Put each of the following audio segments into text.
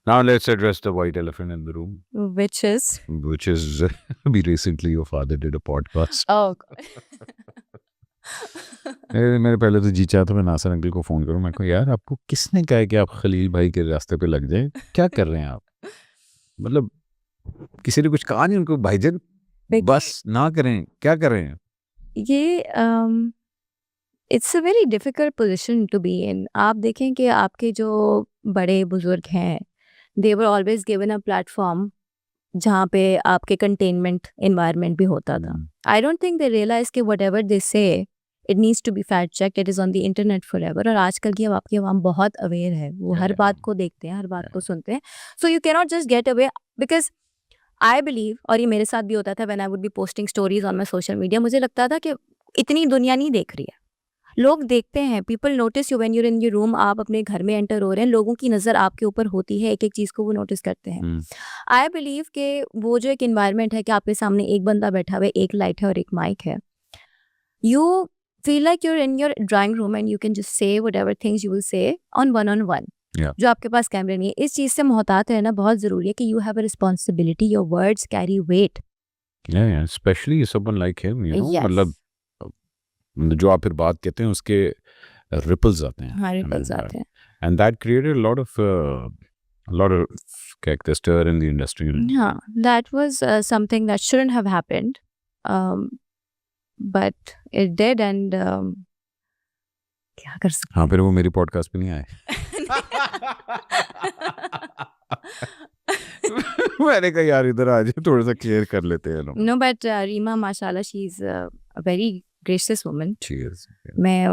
Now let's address the white elephant in the room, which is we recently your father did a podcast. oh मेरे पहले तो जी चाहा था मैं Nasir uncle को फ़ोन करूं, मैं को यार आपको किसने कहा है कि आप खलील भाई के रास्ते पे लग जाएं, क्या कर रहे हैं आप? मतलब किसी ने कुछ कहा नहीं उनको, भाईजान बस ना करें, क्या कर रहे हैं? ये it's a very difficult position to be in. आप देखें कि आपके जो बड़े बुजुर्ग हैं, they were always given a platform जहाँ पे आपके कंटेनमेंट एनवायरनमेंट भी होता था। I don't think they realise कि whatever they say it needs to be fact check, it is on the internet forever. और आजकल की आपकी आवाम बहुत अवेयर है, वो हर बात को देखते हैं, हर बात को सुनते हैं। So you can not just get away, because I believe, और ये मेरे साथ भी होता था when I would B posting stories on my social media, मुझे लगता था कि इतनी दुनिया नहीं देख रही है, लोग देखते हैं। People notice you when you are in your room. आप अपने घर में एंटर हो रहे हैं, लोगों की नज़र आपके ऊपर होती है, एक एक चीज़ को वो नोटिस करते हैं। आई बिलीव कि वो जो एक इन्वायरमेंट है कि आपके सामने एक बंदा बैठा हुआ है, एक लाइट है और एक माइक है, you feel like you're in your drawing room and you can just say whatever things you will say on one. जो आपके पास कैमरे नहीं है, इस चीज़ से मोहतात रहना बहुत ज़रूरी है कि you have a responsibility, your words carry weight. Specially someone like him, you know, मतलब जो आप फिर बात कहते हैं उसके रिपल्स आते हैं। हाँ, रिपल्स आते हैं। And that created a lot of क्या कहते हैं, stir in the industry. हाँ, that was something that shouldn't have happened, but it did, and क्या कर सकते। हाँ, फिर वो मेरी पॉडकास्ट पे नहीं आए। मैंने कहा यार इधर आ जाए, थोड़ा सा क्लियर कर लेते हैं लोग। No, but रीमा माशाल्लाह, she is a very gracious woman. She is. मैं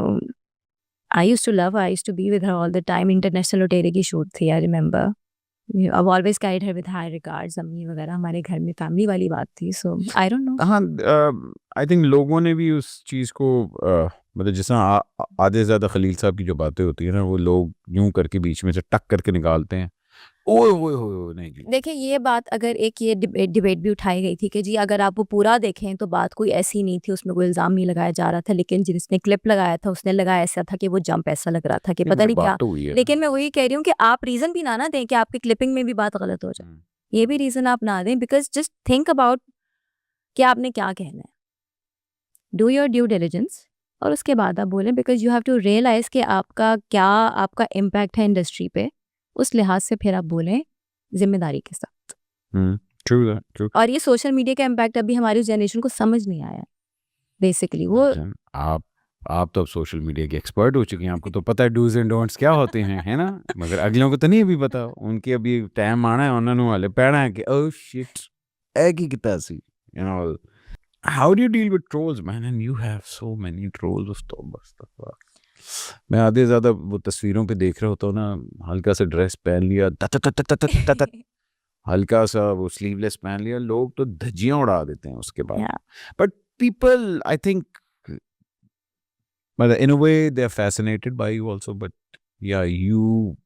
I used to love her. I used to be with her all the time. International लोटेरे की शूट थी, I remember. I've always carried her with high regards. अम्मी वगैरह हमारे घर में family वाली बात थी, so I don't know. हाँ, आई थिंक लोगों ने भी उस चीज़ को मतलब जिस तरह आधे से ज़्यादा खलील साहब की जो बातें होती है ना, वो लोग यूं करके बीच में से टक करके निकालते हैं। ओए नहीं जी। देखिए, ये बात अगर एक ये डिबेट भी उठाई गई थी कि जी अगर आप वो पूरा देखें तो बात कोई ऐसी नहीं थी, उसमें कोई इल्ज़ाम नहीं लगाया जा रहा था, लेकिन जिसने क्लिप लगाया था उसने लगाया ऐसा था कि वो जंप ऐसा लग रहा था कि पता नहीं क्या। लेकिन मैं वही कह रही हूँ कि आप रीज़न भी ना दें कि आपकी क्लिपिंग में भी बात गलत हो जाए, ये भी रीज़न आप ना दें, बिकॉज जस्ट थिंक अबाउट कि आपने क्या कहना है। डू योर ड्यू डिलिजेंस और उसके बाद आप बोलें, because you have to realize कि आपका इम्पैक्ट है इंडस्ट्री पे, उस लिहाज से फिर आप बोलें जिम्मेदारी के साथ। True. और ये सोशल मीडिया का इम्पैक्ट अभी हमारी जनरेशन को समझ नहीं आया बेसिकली। वो आप तो अब सोशल मीडिया के एक्सपर्ट हो चुके हैं, आपको तो पता है डूज एंड डोंट्स क्या होते हैं, है ना? मगर अगलों को तो नहीं अभी पता, उनके अभी टाइम आना है, उन्होंने वाले पैना है कि ओह शिट एक ही कितना see, you know. How do you deal with trolls man, and you have so many trolls. तो बस मैं आधे ज़्यादा वो तस्वीरों पे देख रहा होता हूँ ना, हल्का सा ड्रेस पहन लिया, हल्का सा वो स्लीवलेस पहन लिया, लोग तो धज्जियाँ उड़ा देते हैं उसके बाद। But people, I think, in a way they're fascinated by you also, but yeah, you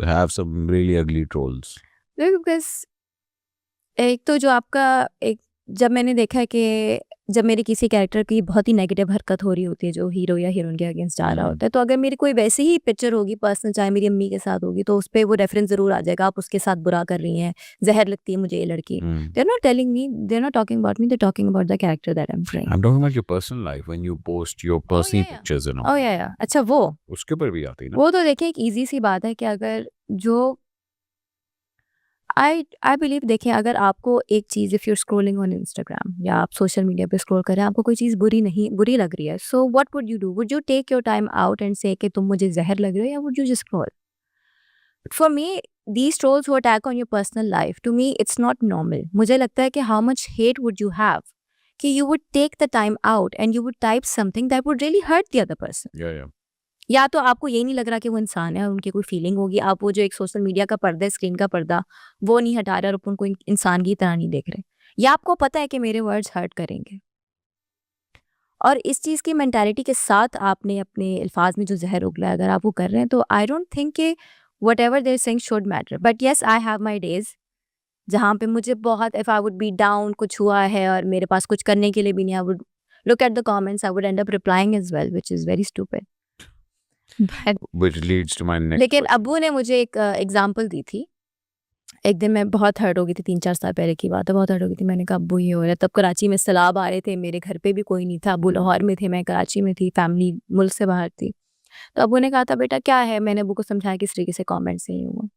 have some really ugly trolls. Because एक तो जो आपका एक, जब मैंने देखा कि जब मेरी किसी कैरेक्टर की बहुत ही नेगेटिव हरकत हो रही होती है जो हीरो या हीरोइन के अगेंस्ट जा रहा होता है, तो अगर मेरी कोई वैसी ही पिक्चर होगी पर्सनल, चाहे मेरी अम्मी के साथ होगी, तो उस पर वो रेफरेंस जरूर आ जाएगा, आप उसके साथ बुरा कर रही हैं, जहर लगती है मुझे ये लड़की। They are not telling me, they are not talking about me, they are talking about the character that I am playing. I'm talking about your personal life when you post your personal pictures, you know. Oh yeah. अच्छा, वो उसके ऊपर भी आती है ना। वो तो देखिए एक इजी सी बात है कि अगर जो आई बिलीव, देखिए अगर आपको एक चीज़, if you scrolling on Instagram या आप सोशल मीडिया पे स्क्रॉल कर रहे हैं, आपको कोई चीज़ बुरी लग रही है, so what would you do? Would you take your time out and say कि तुम मुझे जहर लग रहे हो, या would you just scroll? For me these trolls who attack on your personal life, to me it's not normal. मुझे लगता है कि how much hate would you have कि you would take the time out and you would type something that would really hurt the other person. Yeah. या तो आपको ये नहीं लग रहा कि वो इंसान है और उनकी कोई फीलिंग होगी, आप वो जो एक सोशल मीडिया का पर्दा है, स्क्रीन का पर्दा, वो नहीं हटा रहे और उनको इंसान की तरह नहीं देख रहे, या आपको पता है कि मेरे वर्ड्स हर्ट करेंगे, और इस चीज़ की मेंटालिटी के साथ आपने अपने अल्फाज में जो जहर उगला है, अगर आप वो कर रहे हैं, तो आई डोंट थिंक कि whatever they're saying should matter. But yes, I have my days जहाँ पे मुझे बहुत, if I would be down, कुछ हुआ है और मेरे पास कुछ करने के लिए भी नहीं, I would look at the comments, I would end up replying as well, which is very stupid. Which leads to my next लेकिन question. अब्बू ने मुझे एक एग्जांपल दी थी एक दिन मैं बहुत हर्ट हो गई थी, 3-4 साल पहले की बात है, बहुत हर्ट हो गई थी। मैंने कहा अब्बू ये हो रहा है। तब कराची में सैलाब आ रहे थे, मेरे घर पे भी कोई नहीं था, अब्बू लाहौर में थे, मैं कराची में थी, फैमिली मुल्क से बाहर थी। तो अब्बू ने कहा था बेटा क्या है? मैंने अब्बू को समझाया किस तरीके से कमेंट्स हैं ये वो।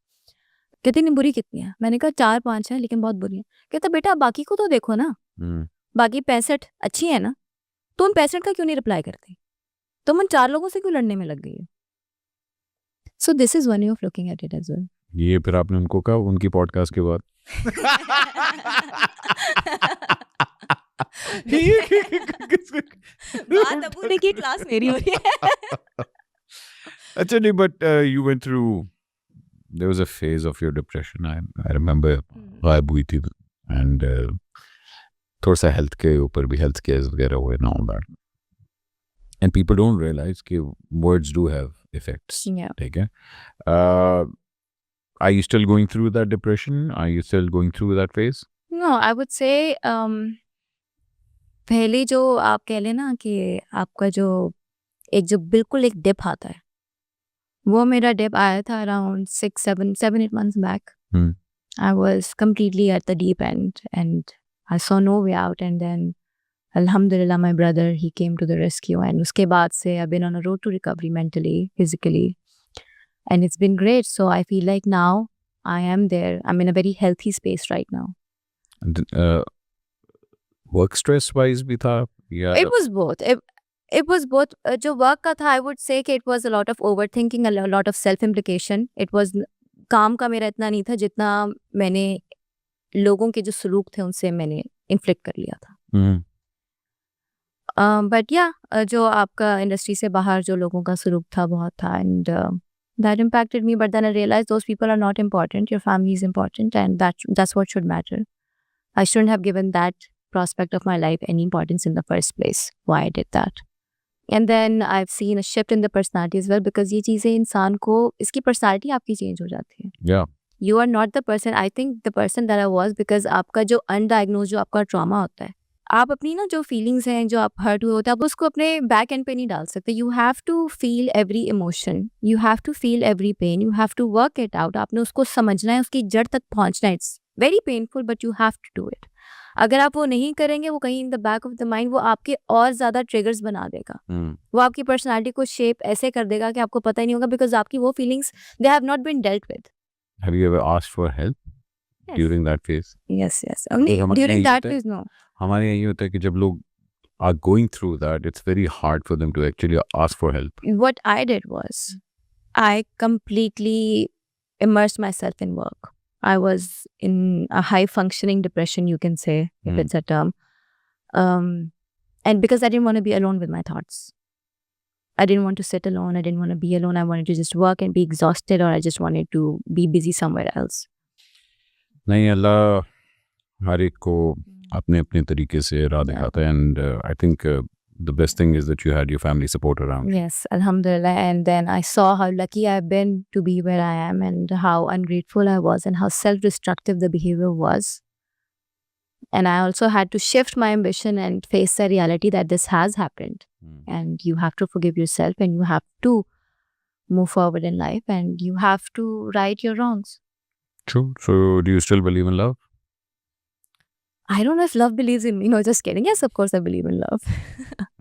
कहते नहीं बुरी कितनी है? मैंने कहा 4-5 हैं लेकिन बहुत बुरी हैं। कहता बेटा बाकी को तो देखो ना, हम्म, बाकी 65 अच्छी है ना, तो उन 65 का क्यों नहीं रिप्लाई करती? तुम उन 4 लोगों से क्यों लड़ने में लग गई हो? So this is one way of looking at it as well. ये फिर आपने उनको कहा उनकी पॉडकास्ट के बाद? बात अब्बू ने की, क्लास मेरी हो रही है। अच्छा नहीं, but you went through, there was a phase of your depression. I remember गायब हुई थी and थोड़ा सा हेल्थ के ऊपर भी हेल्थ केयर्स वगैरह हुए and all that. And people don't realize कि words do have effects. Yeah. ठीक है. Are you still going through that depression? Are you still going through that phase? No, I would say पहले जो आप कह लेना कि आपका जो एक बिल्कुल एक डिप आता है, वो मेरा डिप आया था around 7-8 months back. Hmm. I was completely at the deep end and I saw no way out, and then Alhamdulillah my brother he came to the rescue, and उसके बाद से I've been on a road to recovery mentally, physically, and it's been great. So I feel like now I am there. I'm in a very healthy space right now. And, work stress wise भी था या It was both. It was both. जो work का था, I would say कि it was a lot of overthinking, a lot of self implication. It was काम का मेरा इतना नहीं था जितना मैंने लोगों के जो सलूक थे उनसे मैंने इन्फ्लिक्ट कर लिया था. हम्म, बट या जो आपका इंडस्ट्री से बाहर जो लोगों का सलूक था बहुत था, and that impacted me. But then I realized those people are not important. Your family is important, and that's what should matter. I shouldn't have given that prospect of my life any importance in the first place. Why I did that. And then I've seen a shift in the personality as well, because ये चीज़ें इंसान को इसकी personality आपकी change हो जाती है. yeah. You are not the person. I think the person that I was, because आपका जो undiagnosed जो आपका trauma होता है, आप अपनी ना जो फीलिंग्स हैं, जो आप हर्ट हुए होते हैं, आप उसको अपने बैक एंड पे नहीं डाल सकते. You have to feel every emotion, you have to feel every pain, you have to work it out. आपने उसको समझना है, उसकी जड़ तक पहुंचना है. It's very painful but you have to do it. अगर आप वो नहीं करेंगे, वो कहीं in the back of the mind वो आपके और ज़्यादा ट्रिगर्स बना देगा. वो आपकी पर्सनालिटी को शेप ऐसे कर देगा कि आपको पता ही नहीं होगा, बिकॉज आपकी वो feelings they have not been dealt with. Have you ever asked for help during that phase? Yes. हमारे During यही that होता है। phase, no. हमारे यही होता है कि जब लोग are going through that, it's very hard for them to actually ask for help. What I did was I completely immersed myself in work. I was in a high functioning depression, you can say, if it's a term. And because I didn't want to be alone with my thoughts. I didn't want to sit alone. I didn't want to be alone. I wanted to just work and be exhausted, or I just wanted to be busy somewhere else. नहीं, अल्लाह हर एक को अपने अपने तरीके से राह दिखाता है, and I think the best thing is that you had your family support around. Yes, alhamdulillah. And then I saw how lucky I've been to be where I am, and how ungrateful I was, and how self-destructive the behavior was. And I also had to shift my ambition and face the reality that this has happened. And you have to forgive yourself, and you have to move forward in life, and you have to right your wrongs. True. So do you still believe in love? I don't know if love believes in me. No, just kidding. Yes, of course I believe in love.